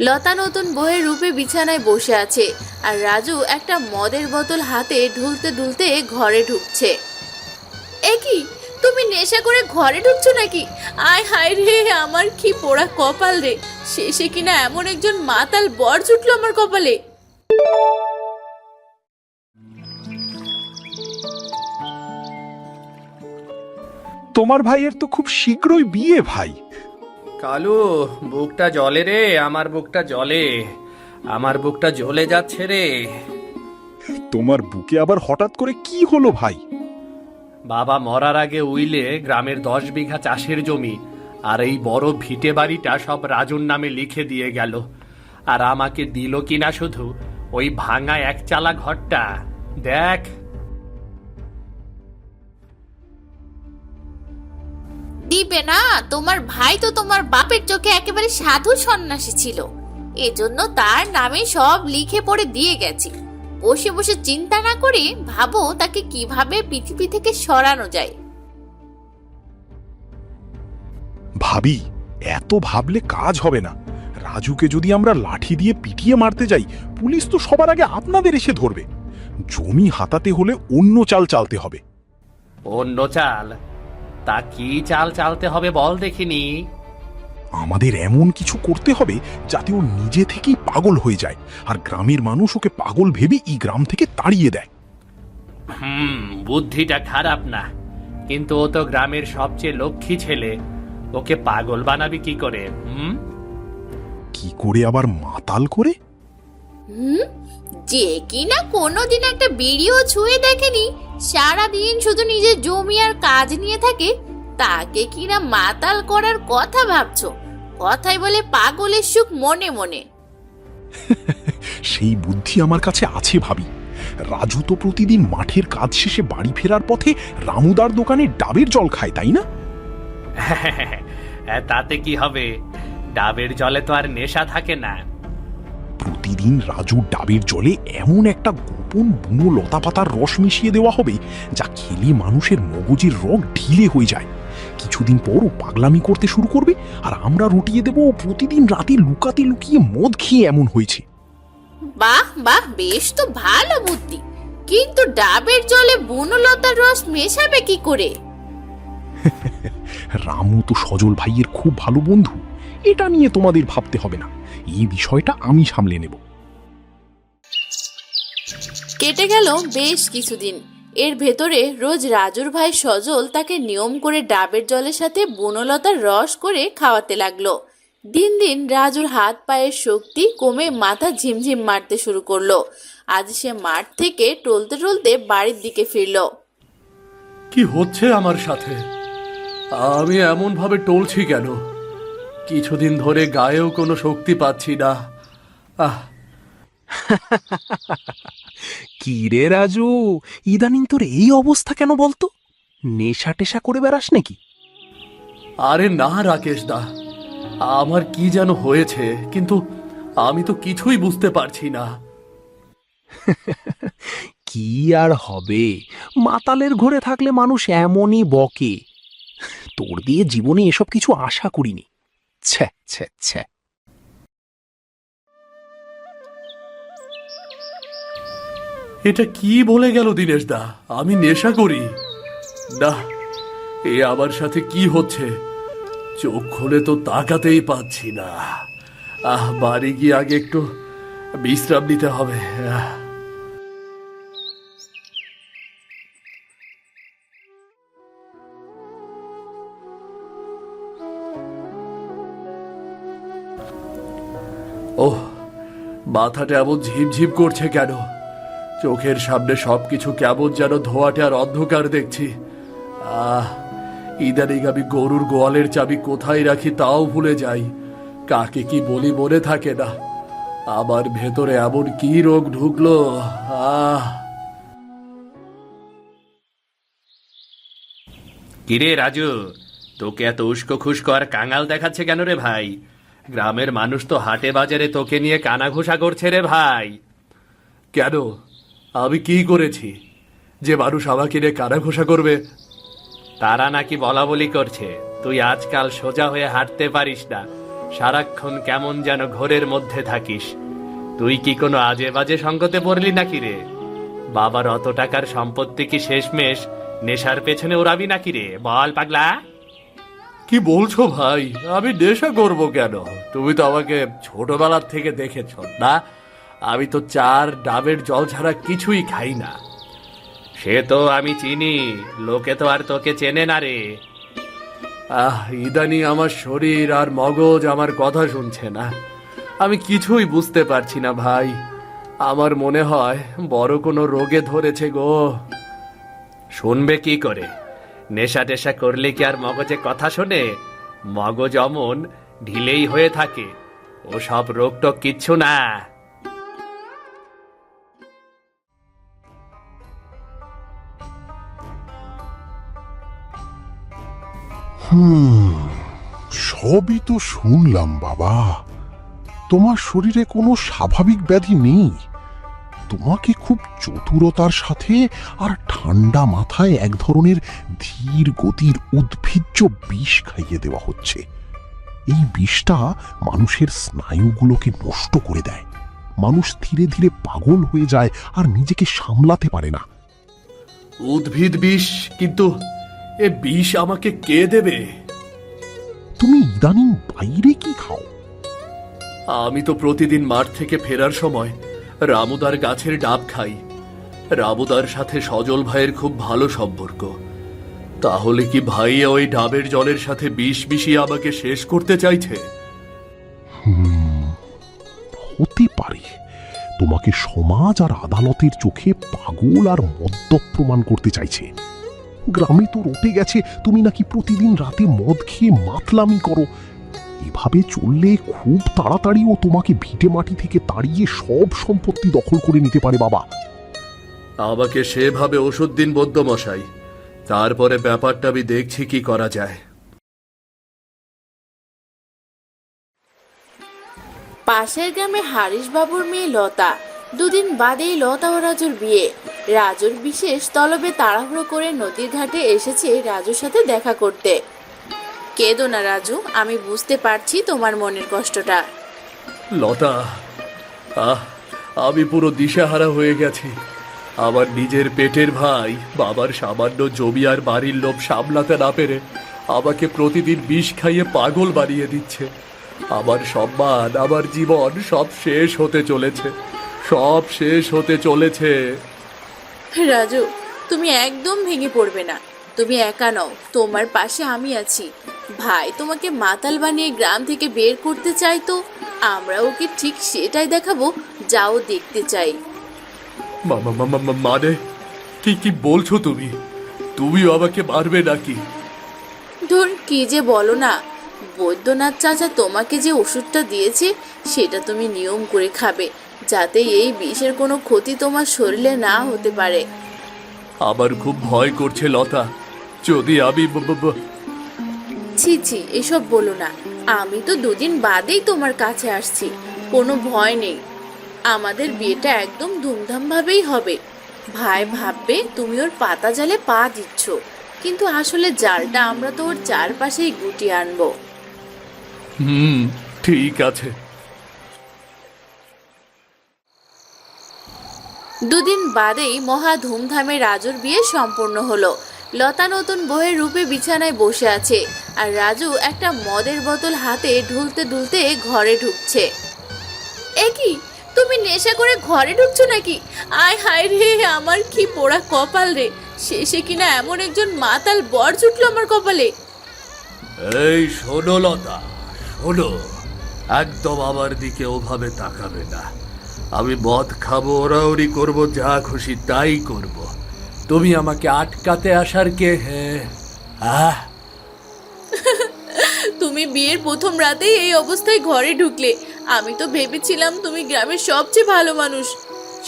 লতা নতুন বউয়ের রূপে বিছানায় বসে আছে, আর রাজু একটা মদের বোতল হাতে ঢুলতে ঢুলতে ঘরে ঢুকছে। এ কি, তুমি নেশা করে ঘরে ঢুকছো নাকি? আয় হায় রে, আমার কি পোড়া কপাল রে, শেষে কিনা এমন একজন মাতাল বর জুটলো আমার কপালে। তোমার ভাইয়ের তো খুব শীঘ্রই বিয়ে ভাই। কালু, বুকটা জ্বলে রে, আমার বুকটা জ্বলে, আমার বুকটা জ্বলে যাচ্ছে রে। তোমার বুকে আবার হঠাৎ করে কি হলো ভাই? বাবা মরার আগে উইলে গ্রামের 10 বিঘা চাষের জমি আর এই বড় ভিটে বাড়িটা সব রাজুর নামে লিখে দিয়ে গেল। আর আমাকে দিল কিনা শুধু ওই ভাঙা একচালা ঘরটা। দেখ, দিবে না? তোমার ভাই তো তোমার বাপের চোখে একেবারে সাধু সন্ন্যাসী ছিল, এজন্য তার নামে সব লিখে পড়ে দিয়ে গেছে। বসে বসে চিন্তা না করে ভাবো তাকে কিভাবে পৃথিবী থেকে সরানো যায়। ভাবি, এত ভাবলে কাজ হবে না। রাজুকে যদি আমরা লাঠি দিয়ে পিটিয়ে মারতে যাই, পুলিশ তো সবার আগে আপনাদের এসে ধরবে। জমি হাতাতে হলে অন্য চাল চালতে হবে। অন্য চাল? তা কি চাল চালতে হবে বল দেখিনি। আমাদের এমন কিছু করতে হবে যাতে ও নিজে থেকেই পাগল হয়ে যায়, আর গ্রামের মানুষ ওকে পাগল ভেবে এই গ্রাম থেকে তাড়িয়ে দেয়। বুদ্ধিটা খারাপ না, কিন্তু ও তো গ্রামের সবচেয়ে লক্ষ্মী ছেলে, ওকে পাগল বানাবি কি করে? কি করে আবার মাতাল করে? যে কিনা কোনোদিন একটা বিড়িও ছুঁয়ে দেখেনি, সারাদিন শুধু নিজের জমি আর কাজ নিয়ে থাকে, তাকে কিনা মাতাল করার কথা ভাবছো? কথাই বলে পাগলের সুখ মনে মনে। সেই বুদ্ধি আমার কাছে আছে ভাবি। রাজু তো প্রতিদিন মাঠের কাজ শেষে বাড়ি ফেরার পথে রামুদার দোকানে ডাবের জল খায়, তাই না? তাতে কি হবে? ডাবের জলে তো আর নেশা থাকে না। প্রতিদিন রাজু ডাবের জলে এমন একটা গোপন বুনো লতা পাতার রস মিশিয়ে দেওয়া হবে যা খেলে মানুষের মগজের রগ ঢিলে হয়ে যায়। কিছুদিন পর ও পাগলামি করতে শুরু করবে, আর আমরা রটিয়ে দেব প্রতিদিন রাতে লুকাতে লুকিয়ে মদ খেয়ে এমন হয়েছে। বাহ বাহ, বেশ তো ভালো বুদ্ধি, কিন্তু ডাবের জলে বনলতার রস মেশাবে কি করে? রামু তো সজল ভাইয়ের খুব ভালো বন্ধু, এটা নিয়ে তোমাদের ভাবতে হবে না। এই বিষয়টা আমি সামলে নেব। কেটে গেল বেশ কিছুদিন। এর ভেতরে রোজ রাজুর ভাই সজল তাকে নিয়ম করে ডাবের জলের সাথে বনলতার রস করে খাওয়াতে লাগলো। দিন দিন রাজুর হাত পায়ের শক্তি কমে মাথা ঝিমঝিম মারতে শুরু করলো। আজ সে মাঠ থেকে টলতে টলতে বাড়ির দিকে ফিরল। কি হচ্ছে আমার সাথে? আমি এমন ভাবে টলছি কেন? কিছুদিন ধরে গায়েও কোনো শক্তি পাচ্ছি না। কি রে রাজু, ইদানিং তোর এই অবস্থা কেন বলতো? নেশা টেশা করে বেড়াস নাকি? আরে না রাকেশ দা, আমার কি যেন হয়েছে, কিন্তু আমি তো কিছুই বুঝতে পারছি না। কি আর হবে, মাতালের ঘরে থাকলে মানুষ এমনই বকে। তোর দিয়ে জীবনে এসব কিছু আশা করিনি। ছ্যা ছ্যা ছ্যা। এটা কি বলে গেল দিনেশ দা? আমি নেশা করি না? এ আমার সাথে কি হচ্ছে? চোখ খুলে তো তাকাতেই পাচ্ছি না। বাড়ি গিয়ে আগে একটু বিশ্রাম নিতে হবে। ওহ, মাথাটা এমন ঝিমঝিম করছে কেন? চোখের সামনে সবকিছু কেমন যেন ধোঁয়াটে আর অন্ধকার দেখছি। ইদানিং আমি গরুর গোয়ালের চাবি কোথায় রাখি তাও ভুলে যাই, কাকে কি বলি মনে থাকে না। আমার ভেতরে এমন কি রোগ ঢুকলো? কিরে রাজু, তোকে এত উস্কো খুস্কো আর কাঙাল দেখাচ্ছে কেন রে ভাই? গ্রামের মানুষ তো হাটে বাজারে তোকে নিয়ে কানাঘুষা করছে রে ভাই। কেন, আমি কি করেছি যে মানুষ আমাকে নিয়ে কানাঘুষা করবে? তারা নাকি বলা বলি করছে তুই আজকাল সোজা হয়ে হাঁটতে পারিস না, সারাক্ষণ কেমন যেন ঘোরের মধ্যে থাকিস। তুই কি কোনো আজে বাজে সঙ্গতে পড়লি নাকি রে? বাবার অত টাকার সম্পত্তি কি শেষমেশ নেশার পেছনে ওড়াবি নাকি রে? বল পাগলা। কি বলছো ভাই? আমি নেশা করব কেন? তুমি তো আমাকে ছোটবেলার থেকে দেখেছ না, আমি তো চার ডাবের জল ছাড়া কিছুই খাই না। সে তো আমি চিনি, লোকে তো আর তোকে চেনে না রে। ইদানি আমার শরীর আর মগজ আমার কথা শুনছে না, আমি কিছুই বুঝতে পারছি না ভাই। আমার মনে হয় বড় কোনো রোগে ধরেছে গো। শুনবে কি করে? নেশা টেশা করলে কি আর মগজে কথা শোনে? মগজ অমন ঢিলেই হয়ে থাকে, ও সব রোগ টোগ কিচ্ছু না। সবই তো শুনলাম বাবা, তোমার শরীরে কোনো স্বাভাবিক ব্যাধি নেই। তোমাকে খুব চতুরতার সাথে আর ঠান্ডা মাথায় এক ধরনের ধীর গতির উদ্ভিজ্জ বিষ খাইয়ে দেওয়া হচ্ছে। এই বিষটা মানুষের স্নায়ুগুলোকে নষ্ট করে দেয়। মানুষ ধীরে ধীরে পাগল হয়ে যায় আর নিজেকে সামলাতে পারে না। উদ্ভিদ বিষ? কিন্তু এ বিষ আমাকে কে দেবে? তুমি ইদানিং বাইরে কি খাও? আমি তো প্রতিদিন মাঠ থেকে ফেরার সময় রামুদার গাছের ডাব খাই। রামুদার সাথে সজল ভাইয়ের খুব ভালো সম্পর্ক। তাহলে কি ভাই ওই ডাবের জলের সাথে বিষ মিশিয়ে আমাকে শেষ করতে চাইছে? হতে পারে তোমাকে সমাজ আর আদালতের চোখে পাগল আর মদ্যপ প্রমাণ করতে চাইছে। গ্রামে তো রটে গেছে তুমি নাকি প্রতিদিন রাতে মদ খেয়ে মাতলামি করো। এভাবে চললে খুব তাড়াতাড়ি ও তোমাকে ভিটে মাটি থেকে তাড়িয়ে সব সম্পত্তি দখল করে নিতে পারে বাবা। আমাকে সেভাবে ওষুধ দিন বৈদ্য মশাই, তারপরে ব্যাপারটা আমি দেখছি কি করা যায়। পাশের গ্রামে হারিস বাবুর মেয়ে লতা। দুদিন বাদেই লতা ও রাজুর বিয়ে। রাজুর বিশেষ তলবে তাড়াহুড়ো করে নদীর ঘাটে এসেছে রাজুর সাথে দেখা করতে। কেঁদো না রাজু, আমি বুঝতে পারছি তোমার মনের কষ্টটা। লতা, আমি পুরো দিশেহারা হয়ে গেছি। আমার নিজের পেটের ভাই বাবার সামান্য জমি আর বাড়ির লোভ সামলাতে না পেরে আমাকে প্রতিদিন বিষ খাইয়ে পাগল বানিয়ে দিচ্ছে। আমার সম্মান, আমার জীবন সব শেষ হতে চলেছে, সব শেষ হতে চলেছে। রাজু, তুমি একদম ভেঙে পড়বে না। তুমি একা নও, তোমার পাশে আমি আছি। ভাই তোমাকে মাতাল বানিয়ে গ্রাম থেকে বের করতে চাই, তো আমরা ওকে ঠিক সেটাই দেখাবো যাও দেখতে চাই। মানে কি কি বলছো তুমি? তুমিও আমাকে মারবে নাকি? ধর কি যে বলো না। বৈদ্যনাথ চাচা তোমাকে যে ওষুধটা দিয়েছে সেটা তুমি নিয়ম করে খাবে, যাতে এই বিষের কোনো ক্ষতি তোমার শরীরে না হতে পারে। আমার খুব ভয় করছে লতা, যদি আমি ছি ছি, এসব বলো না। আমি তো দুদিন বাদেই তোমার কাছে আসছি, কোনো ভয় নেই। আমাদের বিয়েটা একদম ধুমধাম ভাবেই হবে। ভাই ভাববে তুমি ওর পাতা জালে পা দিচ্ছ, কিন্তু আসলে জালটা আমরা তো ওর চারপাশেই গুটিয়ে আনবো। ঠিক আছে। দুদিন বাদেই মহা ধুমধামে রাজুর বিয়ে সম্পূর্ণ হলো। লতা নতুন বউয়ের রূপে বিছানায় বসে আছে, আর রাজু একটা মদের বোতল হাতে ঢুলতে ঢুলতে ঘরে ঢুকছে। এ কি, তুমি নেশা করে ঘরে ঢুকছো নাকি? আয় হায় রে, আমার কি পোড়া কপাল রে। শেষে কিনা এমন একজন মাতাল বর জুটলো আমার কপালে। এই শোনো লতা, শোনো, একদম আমার দিকে ওভাবে তাকাবে না। আমি মদ খাবো, ওরাওরি করবো, যা খুশি তাই করব। তুমি আমাকে আটকাতে আসার কে? হ্যাঁ, তুমি বিয়ের প্রথম রাতেই এই অবস্থায় ঘরে ঢুকলে। আমি তো ভেবেছিলাম তুমি গ্রামের সবচেয়ে ভালো মানুষ।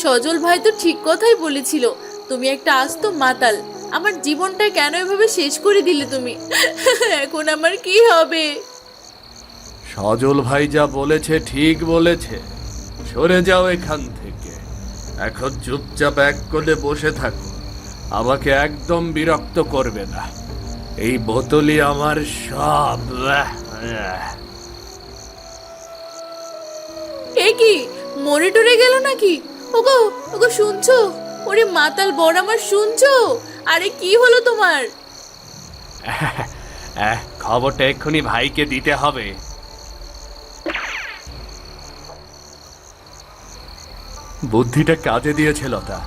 সজল ভাই তো ঠিক কথাই বলেছিল, তুমি একটা আস্ত মাতাল। আমার জীবনটা কেন এভাবে শেষ করে দিলে তুমি? এখন আমার কি হবে? সজল ভাই যা বলেছে ঠিক বলেছে। সরে যাও এখান থেকে, এখন চুপচাপ এক কোণে বসে থাকো। আমাকে একদম বিরক্ত করবে না। এই বোতলই আমার সব। এ কি, মরে টরে গেল নাকি? ওগো, ওগো শুনছো? ওরে মাতাল বড় আমার, শুনছো? আরে কি হলো তোমার? খবরটা এক্ষুনি ভাইকে দিতে হবে। বুদ্ধিটা কাজে দিয়েছে লতা।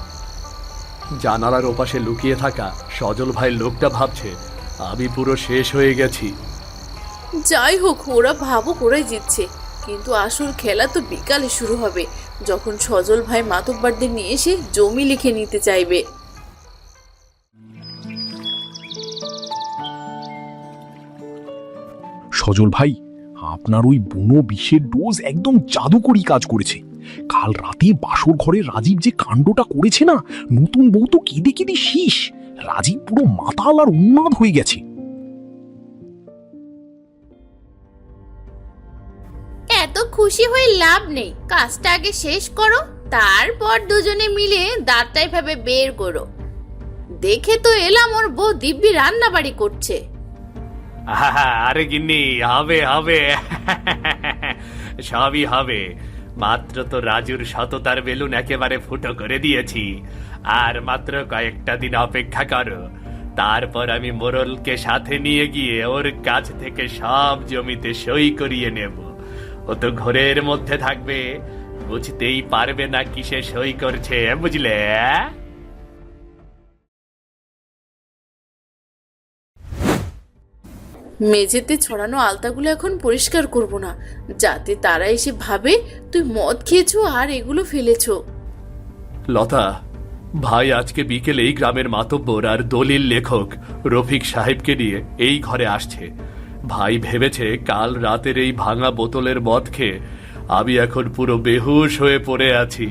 জানালার ওপাশে লুকিয়ে থাকা সজল ভাই লোকটা ভাবছে আমি পুরো শেষ হয়ে গেছি। যাই হোক, ওরা ভাবুক ওরাই জিতছে, কিন্তু আসল খেলা তো বিকালে শুরু হবে, যখন সজল ভাই মাতব্বরদের নিয়ে এসে জমি লিখে নিতে চাইবে। সজল ভাই, আপনার ওই বুনো বিষের ডোজ একদম জাদুকরি কাজ করেছে। কাল রাতে বাসর ঘরে রাজীব যে কাণ্ডটা করেছে না, নতুন বউ তো কেঁদে কেঁদে শীষ। রাজীব পুরো মাতাল আর উন্মাদ হয়ে গেছে। এত খুশি হয়ে লাভ নেই, কাজটা আগে শেষ করো, তারপর দুজনে মিলে দাঁতটাই ভাবে বের করো। দেখে তো এলাম ওর বউ দিব্যি রান্না বাড়ি করছে। আরে গিন্নি, হবে হবে, সবই হবে। মাত্র তো রাজুর সততার বেলুন একেবারে ফুটো করে দিয়েছি, আর মাত্র কয়েকটা দিন অপেক্ষা করো। তারপর আমি মোরলকে সাথে নিয়ে গিয়ে ওর কাছ থেকে সব জমিতে সই করিয়ে নেব। ও তো ঘরের মধ্যে থাকবে, বুঝতেই পারবে না কিসে সই করছে, বুঝলে? মেঝেতে ছড়ানো আলতাগুলো এখন পরিষ্কার করব না, যাতে তারা এসে ভাবে তুই মদ খেয়েছো আর এগুলো ফেলেছো। লতা, ভাই আজকে বিকেলে এই গ্রামের মাতব্বর আর দলিল লেখক রফিক সাহেবকে নিয়ে এই ঘরে আসছে। ভাই ভেবেছে কাল রাতের এই ভাঙা বোতলের মদ খেয়ে আমি এখন পুরো বেহুশ হয়ে পড়ে আছি।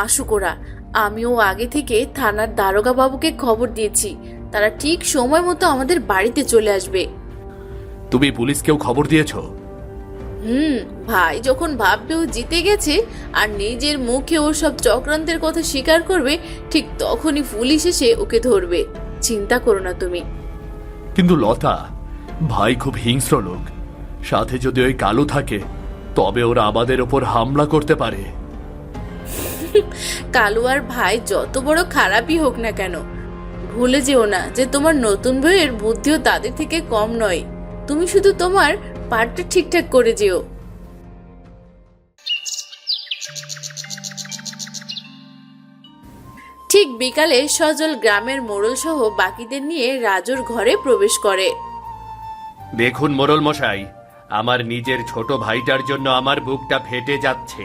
আসুক ওরা, আমিও আগে থেকে থানার দারোগা বাবুকে খবর দিয়েছি, তারা ঠিক সময় মতো আমাদের বাড়িতে চলে আসবে। তুমি পুলিশকেও খবর দিয়েছো? ভাই যখন ভাববে ও জিতে গেছে আর নিজের মুখে ওর সব চক্রান্তের কথা স্বীকার করবে, ঠিক তখনই পুলিশ এসে ওকে ধরবে। চিন্তা করো না তুমি। কিন্তু লতা, ভাই খুব হিংস্র লোক, সাথে যদি ওই কালু থাকে তবে ওরা আমাদের ওপর হামলা করতে পারে। কালু আর ভাই যত বড় খারাপই হোক না কেন, ভুলে যেও না যে তোমার নতুন বউয়ের বুদ্ধিও তাদের থেকে কম নয়। তুমি শুধু তোমার পার্টটা ঠিকঠাক করে যেও। ঠিক বিকালে সজল গ্রামের মোড়ল সহ বাকিদের নিয়ে রাজুর ঘরে প্রবেশ করে। দেখুন মোরল মশাই, আমার নিজের ছোট ভাইটার জন্য আমার বুকটা ফেটে যাচ্ছে।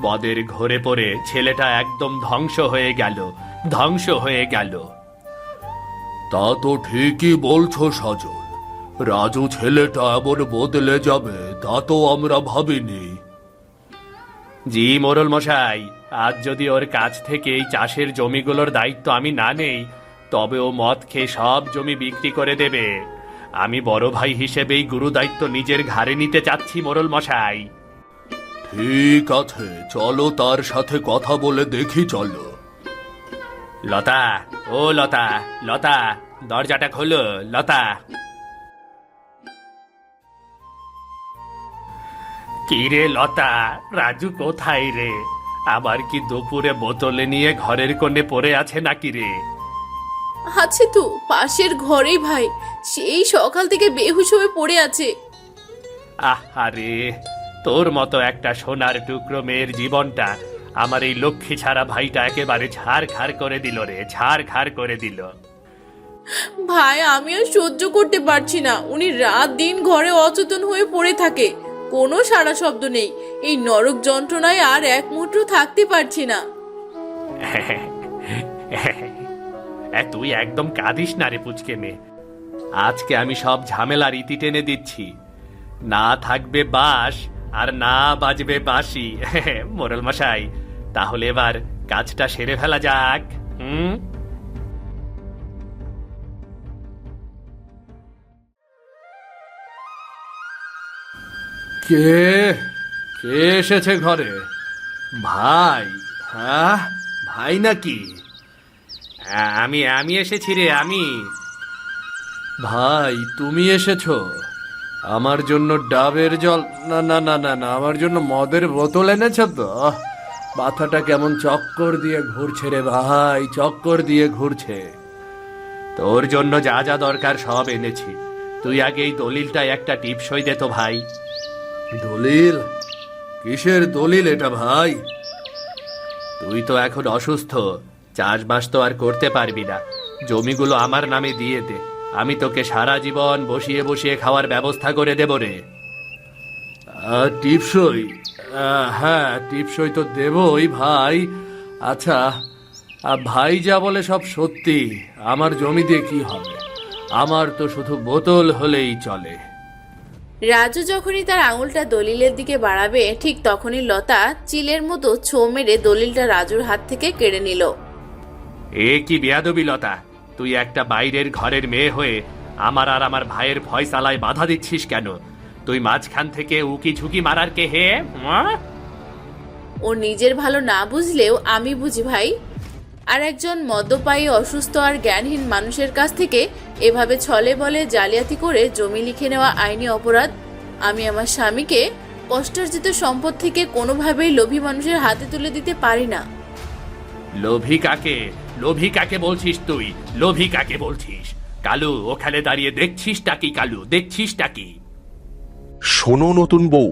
বদের ঘরে পড়ে ছেলেটা একদম ধ্বংস হয়ে গেল, ধ্বংস হয়ে গেল। তা তো ঠিকই বলছো সজল, রাজু ছেলেটা এমন বদলে যাবে তা তো আমরা ভাবিনি। জি মোরল মশাই, আজ যদি ওর কাছ থেকে এই চাষের জমিগুলোর দায়িত্ব আমি না নেই, তবে ও মদ খেয়ে সব জমি বিক্রি করে দেবে। আমি বড় ভাই হিসেবেই গুরু দায়িত্ব নিজের ঘাড়ে নিতে চাচ্ছি মোরল মশাই। ঠিক আছে, চলো তার সাথে কথা বলে দেখি, চলো। লতা, ও লতা, লতা, দরজাটা খোলো লতা। কি রে লতা, রাজু কোথায় রে? আবার কি দুপুরে বোতলে নিয়ে ঘরের কোণে পড়ে আছে নাকি রে? আছে তো, পাশের ঘরেই ভাই, সেই সকাল থেকে বেহুশ হয়ে পড়ে আছে। আরে, তোর মতো একটা সোনার টুকরো মেয়ের জীবনটা আমার এই লক্ষ্মী ছাড়া ভাইটা একেবারে ছাড়খাড় করে দিল রে, ছাড়খাড় করে দিল। ভাই আমিও সহ্য করতে পারছি না, উনি রাত দিন ঘরে অচেতন হয়ে পড়ে থাকে, কোনো সাড়া শব্দ নেই। এই নরক যন্ত্রণায় আর এক মুহূর্ত থাকতে পারছি না। তুই একদম কাঁদিস না রে পুচকে মেয়ে। আজকে আমি সব ঝামেলার ইতি টেনে দিচ্ছি। না থাকবে বাঁশ আর না বাজবে বাঁশি। মোরল মশাই, তাহলে এবার কাজটা সেরে ফেলা যাক। কে কে এসেছে ঘরে? ভাই? হ্যাঁ, ভাই নাকি? আমি আমি এসেছি রে, আমি। ভাই তুমি এসেছো? আমার জন্য ডাবের জল? না না না না না, আমার জন্য মদের বোতল এনেছ তো? মাথাটা কেমন চক্কর দিয়ে ঘুরছে রে ভাই, চক্কর দিয়ে ঘুরছে। তোর জন্য যা যা দরকার সব এনেছি, তুই আগে এই দলিলটা একটা টিপসই দে তো ভাই। দলিল? কিসের দলিল এটা ভাই? তুই তো এখন অসুস্থ, চাষবাস তো আর করতে পারবি না, জমিগুলো আমার নামে দিয়ে দে, আমি তোকে সারা জীবন বসিয়ে বসিয়ে খাওয়ার ব্যবস্থা করে দেব রে। টিপসই? হ্যাঁ, টিপসই তো দেবই ভাই। আচ্ছা, ভাই যা বলে সব সত্যি, আমার জমি দিয়ে কি হবে? আমার তো শুধু বোতল হলেই চলে। রাজু যখনই তার আঙুলটা দলিলের দিকে বাড়াবে ঠিক তখনই লতা চিলের মতো ছো মেরে দলিলটা রাজুর হাত থেকে কেড়ে নিল। এ কি বেয়াদবি লতা, তুই একটা বাইরের ঘরের মেয়ে হয়ে আমার আর আমার ভাইয়ের ফয়সালায় বাধা দিচ্ছিস কেন? তুই মাঝখান থেকে উকি ঝুঁকি মারার কে হে? ও নিজের ভালো না বুঝলেও আমি বুঝি ভাই। আর একজন মদ্যপায়ী, অসুস্থ আর জ্ঞানহীন মানুষের কাছ থেকে এভাবে ছলে বলে জালিয়াতি করে জমি লিখে নেওয়া আইনি অপরাধ। আমি আমার স্বামীকে কষ্টার্জিত সম্পদ থেকে কোনোভাবেই লোভী মানুষের হাতে তুলে দিতে পারি না। লোভী কাকে? লোভী কাকে বলছিস তুই? লোভী কাকে বলছিস? কালু, ওখানে দাঁড়িয়ে দেখছিসটা কি? কালু, দেখছিসটা কি? শোনো নতুন বউ,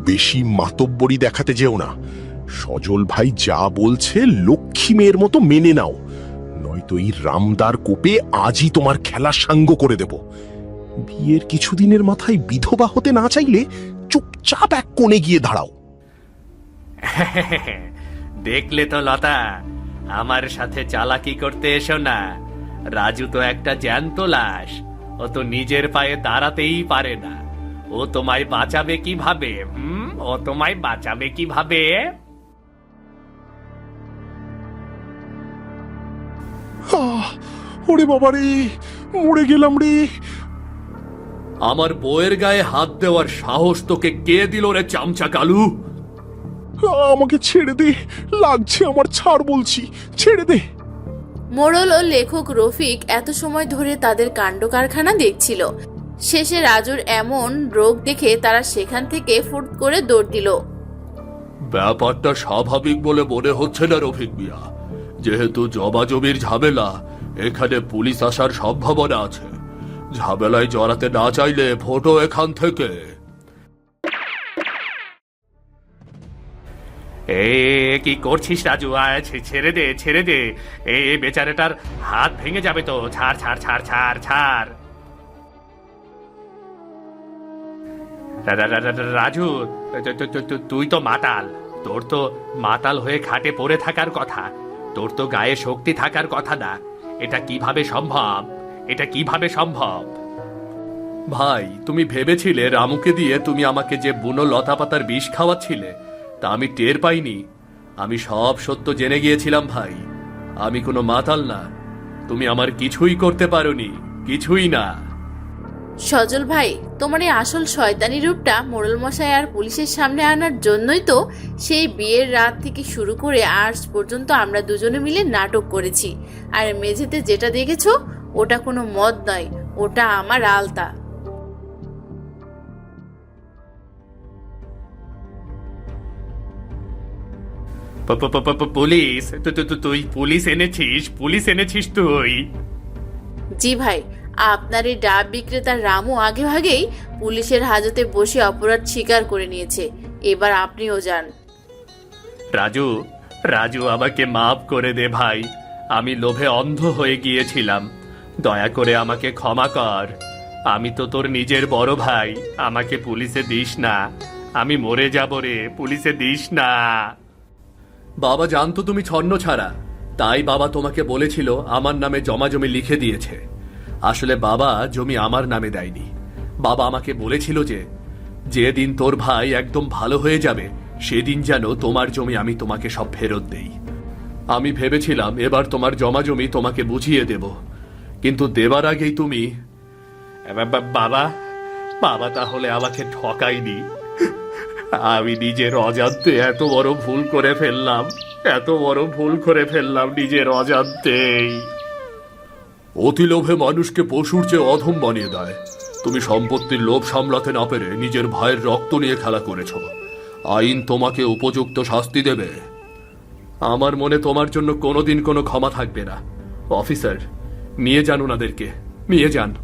বেশি মাতব্বরি দেখাতে যেও না। সজল ভাই যা বলছে লক্ষ্মী মেয়ের মতো মেনে নাও, নয়তো এই রামদার কোপে আজই তোমার খেলা সাঙ্গ করে দেব। বিয়ের কিছুদিনের মাথায় বিধবা হতে না চাইলে চুপচাপ এক কোণে গিয়ে দাঁড়াও। দেখলে তো লতা, আমার সাথে চালাকি করতে এসো না। রাজু তো একটা জ্যান্ত লাশ, ও তো নিজের পায়ে দাঁড়াতেই পারে না। ও তোমায় বাঁচাবে কিভাবে? ও তোমায় বাঁচাবে কিভাবে? ওরে বাবা রে, মরে গেলাম রে। আমার বউয়ের গায়ে হাত দেওয়ার সাহস তোকে কে দিল রে চামচা কালু? আমাকে ছেড়ে দে, লাগছে আমার, ছাড় বলছি, ছেড়ে দে। মোড়ল ও লেখক রফিক এত সময় ধরে তাদের কাণ্ড কারখানা দেখছিল। শেষে রাজুর এমন রোগ দেখে তারা সেখান থেকে ফুট করে দৌড় দিল। ব্যাপারটা স্বাভাবিক বলে মনে হচ্ছে না রফিক মিয়া। যেহেতু জমির ঝামেলা, এখানে পুলিশ আসার সম্ভাবনা আছে। ঝামেলায় জড়াতে না চাইলে ফটো এখান থেকে। এ কি করছিস রাজু? ছেড়ে দে, ছেড়ে দে, এ বেচারাটার হাত ভেঙে যাবে তো। ছাড় ছাড় ছাড় ছাড় ছাড়। রাজু, তুই তো মাতাল, তোর তো মাতাল হয়ে খাটে পড়ে থাকার কথা, তোর তো গায়ে শক্তি থাকার কথা না। এটা কিভাবে সম্ভব? এটা কিভাবে সম্ভব? ভাই, তুমি ভেবেছিলে রামুকে দিয়ে তুমি আমাকে যে বুনো লতা পাতার বিষ খাওয়াচ্ছিলে তা আমি টের পাইনি? আমি সব সত্য জেনে গিয়েছিলাম ভাই, আমি কোনো মাতাল না। তুমি আমার কিছুই করতে পারোনি, কিছুই না। সজল ভাই, তোমার এই আসল শয়তানি রূপটা মোড়ল মশাই আর পুলিশের সামনে আনার জন্যই তো সেই বিয়ের রাত থেকে শুরু করে আজ পর্যন্ত আমরা দুজনে মিলে নাটক করেছি। আর মেঝেতে যেটা দেখেছো ওটা কোনো মদ নয়, ওটা আমার আলতা। পুলিশ? তুই পুলিশ এনেছিস? পুলিশ এনেছিস তুই? জি ভাই, আপনার এই ডাব বিক্রেতা রামু আগে ভাগেই পুলিশের হাজতে বসে অপরাধ স্বীকার করে নিয়েছে। এবার আপনিও যান। রাজু, রাজু, আমাকে মাফ করে দে ভাই, আমি লোভে অন্ধ হয়ে গিয়েছিলাম, দয়া করে আমাকে ক্ষমা কর। আমি তো তোর নিজের বড় ভাই, আমাকে পুলিশে দিস না, আমি মরে যাব রে, পুলিশে দিস না। বাবা জানতো তুমি ছন্ন ছাড়া, তাই বাবা তোমাকে বলেছিল আমার নামে জমি লিখে দিয়েছে। আসলে বাবা জমি আমার নামে দেয়নি। বাবা আমাকে বলেছিল যে যেদিন তোর ভাই একদম ভালো হয়ে যাবে সেদিন যেন তোমার জমি আমি তোমাকে সব ফেরত দেই। আমি ভেবেছিলাম এবার তোমার জমি তোমাকে বুঝিয়ে দেব, কিন্তু দেবার আগেই তুমি। বাবা, বাবা তাহলে আমাকে ঠকাইনি। আমি নিজের অজান্তে এত বড় ভুল করে ফেললাম, এত বড় ভুল করে ফেললাম নিজের অজান্তেই। অতি লোভে মানুষকে পশুর চেয়ে অধম বানিয়ে দেয়, তুমি সম্পত্তির লোভ সামলাতে না পেরে নিজের ভাইয়ের রক্ত নিয়ে খেলা করেছো। আইন তোমাকে উপযুক্ত শাস্তি দেবে। আমার মনে তোমার জন্য কোনোদিন কোনো ক্ষমা থাকবে না। অফিসার, নিয়ে যান ওনাদেরকে, নিয়ে যান।